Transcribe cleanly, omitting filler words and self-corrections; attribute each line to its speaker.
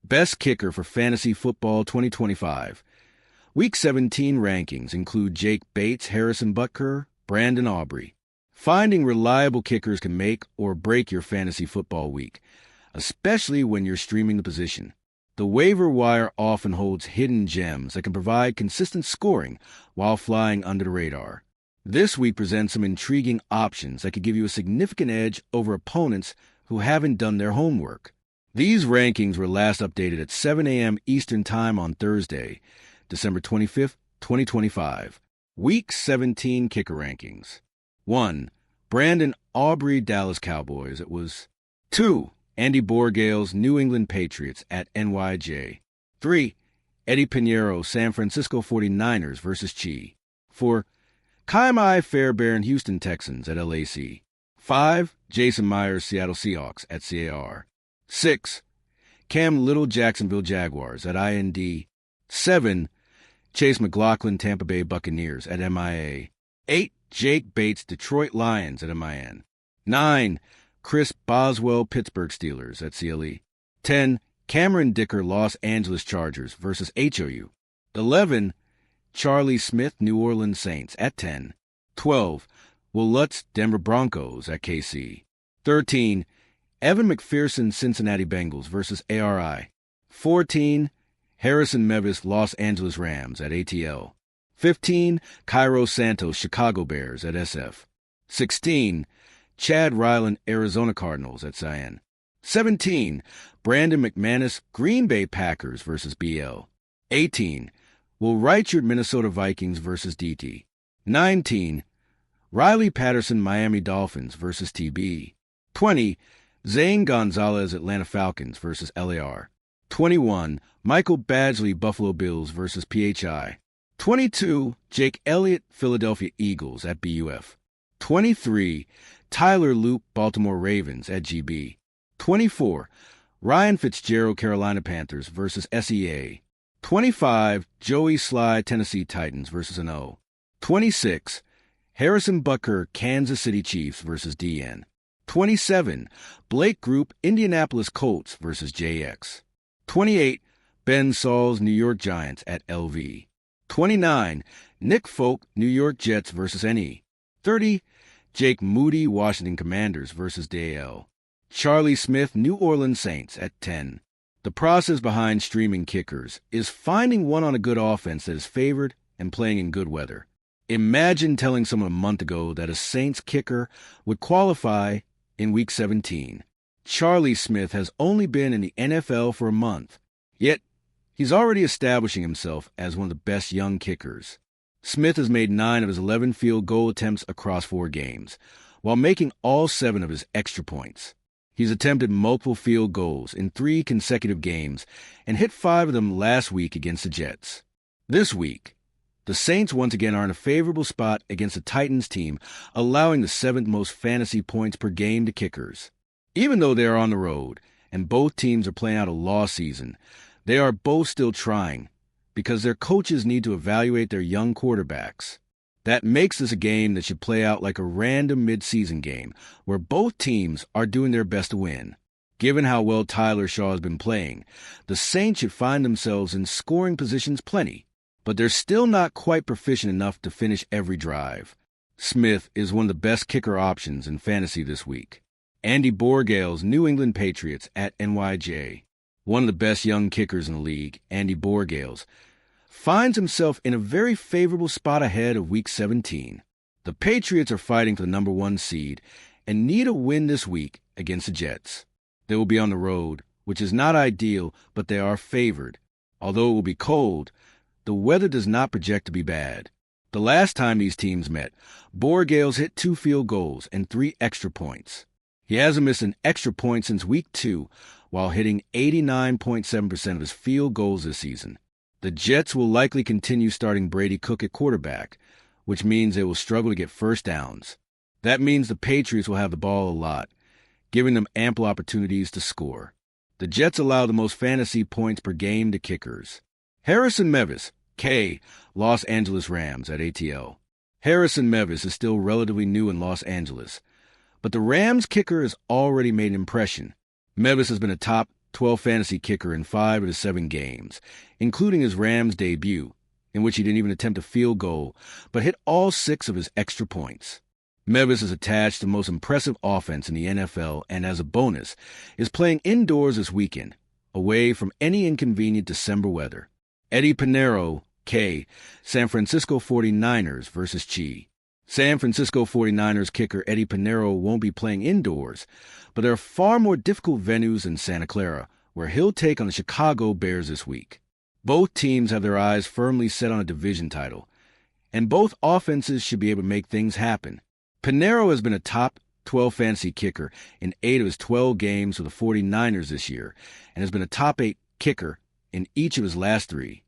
Speaker 1: Best Kicker for Fantasy Football 2025. Week 17 rankings include Jake Bates, Harrison Butker, Brandon Aubrey. Finding reliable kickers can make or break your fantasy football week, especially when you're streaming the position. The waiver wire often holds hidden gems that can provide consistent scoring while flying under the radar. This week presents some intriguing options that could give you a significant edge over opponents who haven't done their homework. These rankings were last updated at 7 a.m. Eastern Time on Thursday, December 25th, 2025. Week 17 kicker rankings. 1. Brandon Aubrey, Dallas Cowboys. It was 2. Andy Borregales, New England Patriots at NYJ. 3. Eddy Piniero, San Francisco 49ers versus Chi. 4. Fairbairn, Houston Texans at LAC. 5. Jason Myers, Seattle Seahawks at CAR. 6. Cam Little, Jacksonville Jaguars at IND. 7. Chase McLaughlin, Tampa Bay Buccaneers at MIA. 8. Jake Bates, Detroit Lions at MIN. 9. Chris Boswell, Pittsburgh Steelers at CLE. 10. Cameron Dicker, Los Angeles Chargers versus HOU. 11. Charlie Smith, New Orleans Saints at 10. 12. Will Lutz, Denver Broncos at KC. 13. Evan McPherson, Cincinnati Bengals versus ARI. 14. Harrison Mevis, Los Angeles Rams at ATL. 15. Cairo Santos, Chicago Bears at SF. 16. Chad Ryland, Arizona Cardinals at Cyan. 17. Brandon McManus, Green Bay Packers versus BL. 18. Will Reichard, Minnesota Vikings versus DT. 19. Riley Patterson, Miami Dolphins versus TB. 20. Zane Gonzalez, Atlanta Falcons versus LAR. 21. Michael Badgley, Buffalo Bills versus PHI. 22. Jake Elliott, Philadelphia Eagles at BUF. 23. Tyler Loop, Baltimore Ravens at GB. 24. Ryan Fitzgerald, Carolina Panthers versus SEA. 25. Joey Sly, Tennessee Titans versus an O. 26. Harrison Butker, Kansas City Chiefs versus DN. 27. Blake Group, Indianapolis Colts versus JX. 28. Ben Sauls, New York Giants at LV. 29. Nick Folk, New York Jets versus NE. 30. Jake Moody, Washington Commanders versus DL. Charlie Smith, New Orleans Saints at 10. The process behind streaming kickers is finding one on a good offense that is favored and playing in good weather. Imagine telling someone a month ago that a Saints kicker would qualify in Week 17. Charlie Smith has only been in the NFL for a month, yet he's already establishing himself as one of the best young kickers. Smith has made 9 of his 11 field goal attempts across 4 games, while making all 7 of his extra points. He's attempted multiple field goals in 3 consecutive games and hit 5 of them last week against the Jets. This week, the Saints once again are in a favorable spot against the Titans team, allowing the 7th most fantasy points per game to kickers. Even though they are on the road and both teams are playing out a loss season, they are both still trying because their coaches need to evaluate their young quarterbacks. That makes this a game that should play out like a random mid-season game where both teams are doing their best to win. Given how well Tyler Shaw has been playing, the Saints should find themselves in scoring positions plenty, but they're still not quite proficient enough to finish every drive. Smith is one of the best kicker options in fantasy this week. Andy Borregales, New England Patriots at NYJ. One of the best young kickers in the league, Andy Borregales, finds himself in a very favorable spot ahead of Week 17. The Patriots are fighting for the number 1 seed and need a win this week against the Jets. They will be on the road, which is not ideal, but they are favored. Although it will be cold, the weather does not project to be bad. The last time these teams met, Borregales hit 2 field goals and 3 extra points. He hasn't missed an extra point since Week 2, while hitting 89.7% of his field goals this season. The Jets will likely continue starting Brady Cook at quarterback, which means they will struggle to get first downs. That means the Patriots will have the ball a lot, giving them ample opportunities to score. The Jets allow the most fantasy points per game to kickers. Harrison Mevis, K, Los Angeles Rams at ATL. Harrison Mevis is still relatively new in Los Angeles, but the Rams kicker has already made an impression. Mevis has been a top 12 fantasy kicker in 5 of the 7 games, including his Rams debut, in which he didn't even attempt a field goal, but hit all 6 of his extra points. Mevis is attached to the most impressive offense in the NFL and, as a bonus, is playing indoors this weekend, away from any inconvenient December weather. Eddy Piniero, K, San Francisco 49ers versus Chi. San Francisco 49ers kicker Eddy Piniero won't be playing indoors, but there are far more difficult venues in Santa Clara, where he'll take on the Chicago Bears this week. Both teams have their eyes firmly set on a division title, and both offenses should be able to make things happen. Piniero has been a top 12 fantasy kicker in 8 of his 12 games for the 49ers this year, and has been a top 8 kicker in each of his last 3.